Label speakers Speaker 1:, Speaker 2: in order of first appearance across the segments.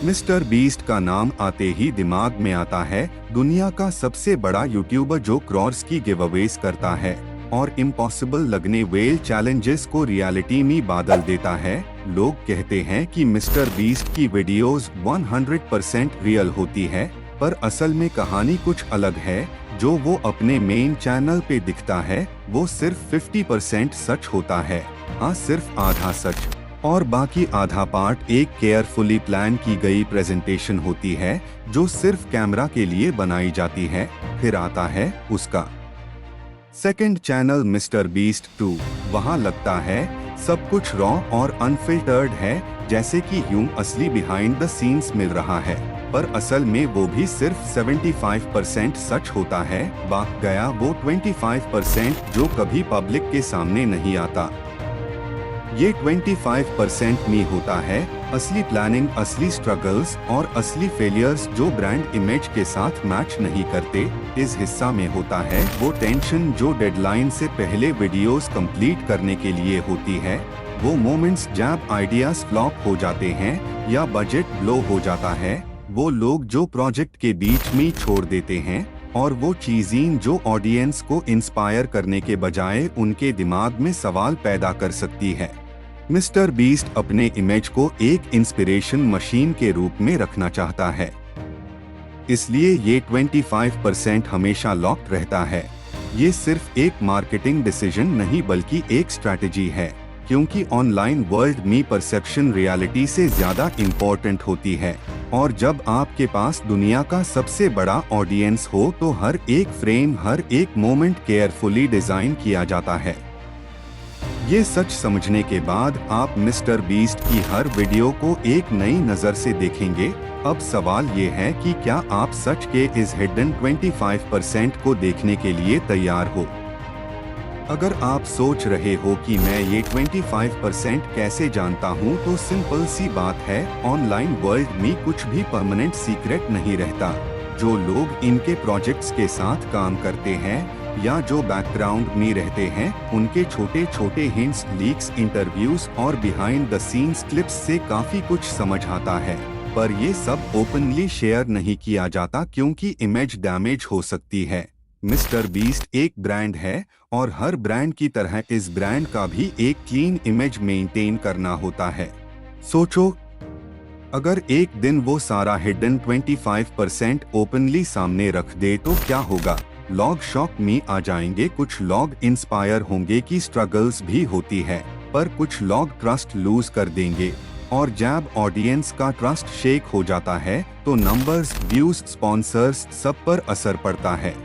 Speaker 1: Mister beast का नाम आते ही दिमाग में आता है दुनिया का सबसे बड़ा यूट्यूबर जो क्रॉर्स की गिवअवेज करता है और इम्पॉसिबल लगने वेल चैलेंजेस को रियलिटी में बदल देता है। लोग कहते हैं कि मिस्टर बीस्ट की वीडियोस 100% रियल होती है, पर असल में कहानी कुछ अलग है। जो वो अपने मेन चैनल पे दिखता है वो सिर्फ 50% सच होता है। हाँ, सिर्फ आधा सच, और बाकी आधा पार्ट एक केयरफुली प्लान की गई प्रेजेंटेशन होती है जो सिर्फ कैमरा के लिए बनाई जाती है। फिर आता है उसका सेकंड चैनल मिस्टर बीस्ट 2। वहाँ लगता है सब कुछ रॉ और अनफिल्टर्ड है, जैसे कि यूं असली बिहाइंड द सीन्स मिल रहा है, पर असल में वो भी सिर्फ 75% सच होता है। बाकी गया वो 25% जो कभी पब्लिक के सामने नहीं आता। ये 25% में होता है असली प्लानिंग, असली स्ट्रगल्स और असली फेलियर्स जो ब्रांड इमेज के साथ मैच नहीं करते। इस हिस्सा में होता है वो टेंशन जो डेडलाइन से पहले वीडियोस कंप्लीट करने के लिए होती है, वो मोमेंट्स जब आइडियाज फ्लॉप हो जाते हैं या बजट ब्लो हो जाता है, वो लोग जो प्रोजेक्ट के बीच में छोड़ देते हैं, और वो चीजें जो ऑडियंस को इंस्पायर करने के बजाय उनके दिमाग में सवाल पैदा कर सकती है। मिस्टर बीस्ट अपने इमेज को एक इंस्पिरेशन मशीन के रूप में रखना चाहता है, इसलिए ये 25% हमेशा लॉक्ड रहता है। ये सिर्फ एक मार्केटिंग डिसीजन नहीं बल्कि एक स्ट्रैटेजी है, क्योंकि ऑनलाइन वर्ल्ड में परसेप्शन रियलिटी से ज्यादा इम्पोर्टेंट होती है, और जब आपके पास दुनिया का सबसे बड़ा ऑडियंस हो तो हर एक फ्रेम, हर एक मोमेंट केयरफुली डिजाइन किया जाता है। ये सच समझने के बाद आप मिस्टर बीस्ट की हर वीडियो को एक नई नजर से देखेंगे। अब सवाल ये है कि क्या आप सच के इस हिडन 25% को देखने के लिए तैयार हो? अगर आप सोच रहे हो कि मैं ये 25% कैसे जानता हूँ, तो सिंपल सी बात है, ऑनलाइन वर्ल्ड में कुछ भी परमानेंट सीक्रेट नहीं रहता। जो लोग इनके प्रोजेक्ट्स के साथ काम करते हैं या जो बैकग्राउंड में रहते हैं, उनके छोटे छोटे हिंट्स, लीक्स, इंटरव्यूज और बिहाइंड द सीन्स क्लिप्स से काफी कुछ समझ आता है, पर ये सब ओपनली शेयर नहीं किया जाता क्योंकि इमेज डैमेज हो सकती है। मिस्टर बीस्ट एक ब्रांड है और हर ब्रांड की तरह इस ब्रांड का भी एक क्लीन इमेज मेंटेन करना होता है। सोचो, अगर एक दिन वो सारा हिडन 25% ओपनली सामने रख दे तो क्या होगा? लोग शॉक में आ जाएंगे, कुछ लोग इंस्पायर होंगे कि स्ट्रगल्स भी होती है, पर कुछ लोग ट्रस्ट लूज कर देंगे, और जब ऑडियंस का ट्रस्ट शेक हो जाता है तो नंबर्स, व्यूज, स्पॉन्सर्स सब पर असर पड़ता है।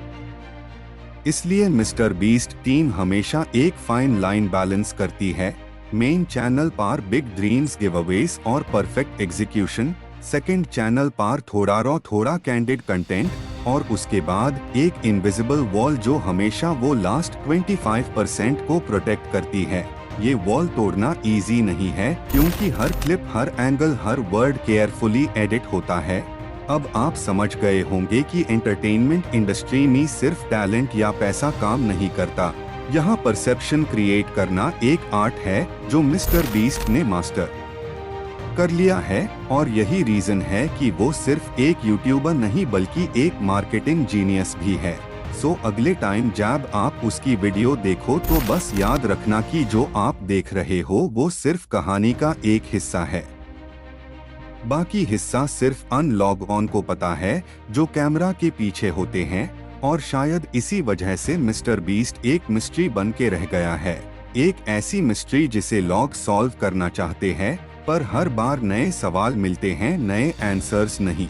Speaker 1: इसलिए मिस्टर बीस्ट टीम हमेशा एक फाइन लाइन बैलेंस करती है, मेन चैनल पर बिग ड्रीम्स, गिवअवेज और परफेक्ट एग्जीक्यूशन, सेकंड चैनल पर थोड़ा रॉ, थोड़ा कैंडिड कंटेंट, और उसके बाद एक इनविजिबल वॉल जो हमेशा वो लास्ट 25% को प्रोटेक्ट करती है। ये वॉल तोड़ना इजी नहीं है क्योंकि हर क्लिप, हर एंगल, हर वर्ड केयरफुली एडिट होता है। अब आप समझ गए होंगे कि एंटरटेनमेंट इंडस्ट्री में सिर्फ टैलेंट या पैसा काम नहीं करता। यहाँ परसेप्शन क्रिएट करना एक आर्ट है जो मिस्टर बीस्ट ने मास्टर कर लिया है, और यही रीजन है कि वो सिर्फ एक यूट्यूबर नहीं बल्कि एक मार्केटिंग जीनियस भी है। सो अगले टाइम जब आप उसकी वीडियो देखो तो बस याद रखना कि जो आप देख रहे हो वो सिर्फ कहानी का एक हिस्सा है, बाकी हिस्सा सिर्फ अन लॉग ऑन को पता है जो कैमरा के पीछे होते हैं। और शायद इसी वजह से मिस्टर बीस्ट एक मिस्ट्री बन के रह गया है, एक ऐसी मिस्ट्री जिसे लोग सॉल्व करना चाहते हैं, पर हर बार नए सवाल मिलते हैं, नए आंसर्स नहीं।